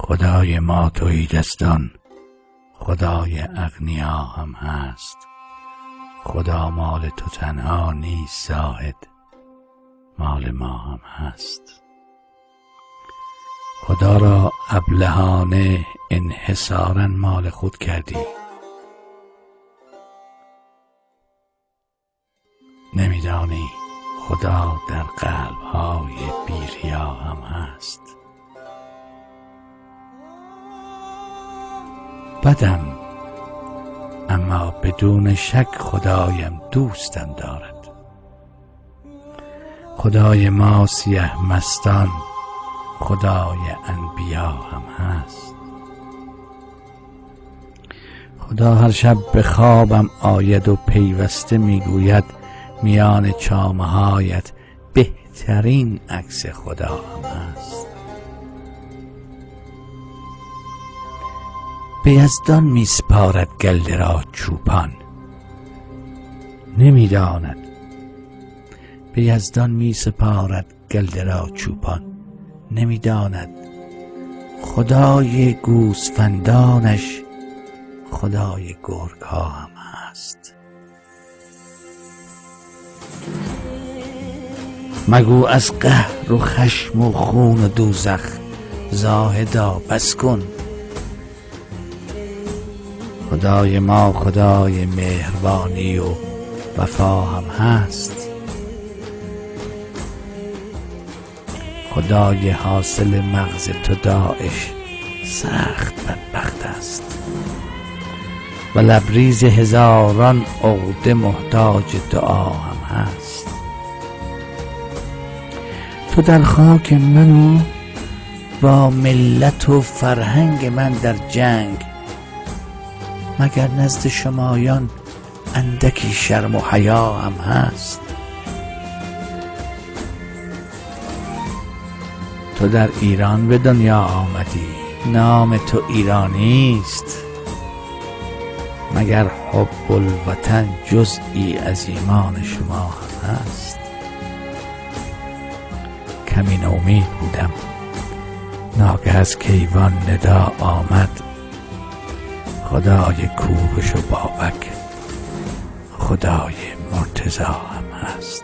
خدای ما تهیدستان، خدای اغنیا هم هست. خدا مال تو تنها نیست زاهد، مال ما هم هست. خدا را ابلهانه انحصاراً مال خود کردی. نمیدانی خدا در قلب‌های بی‌ریا هم هست. بدم، اما بدون شک خدایم دوستم دارد. خدای ما سیه مستان، خدای انبیا هم هست. خدا هر شب به خوابم آید و پیوسته میگوید میان چامه‌هایت بهترین عکس خدا هم هست. به یزدان می سپارد گله را چوپان، نمیداند. به یزدان می سپارد گله را چوپان، نمیداند خدای گوسفندانش خدای گرگ ها هم هست. مگو از قهر و خشم و خون و دوزخ زاهدا بس کن. خدای ما خدای مهربانی و وفا هم هست. خدای حاصل مغز تو داعش سخت بدبخت است و لبریز هزاران عقده محتاج دعا هم هست. تو در خاک منو با ملت و فرهنگ من در جنگ، مگر نزد شمایان اندکی شرم و حیا هم هست. تو در ایران به دنیا آمدی، نام تو ایرانی است. مگر حب الوطن جزئی از ایمان شما هم هست. کمی نومید بودم، ناگه از کیوان ندا آمد. خدای کوروش و بابک خدای مرتضی هم هست.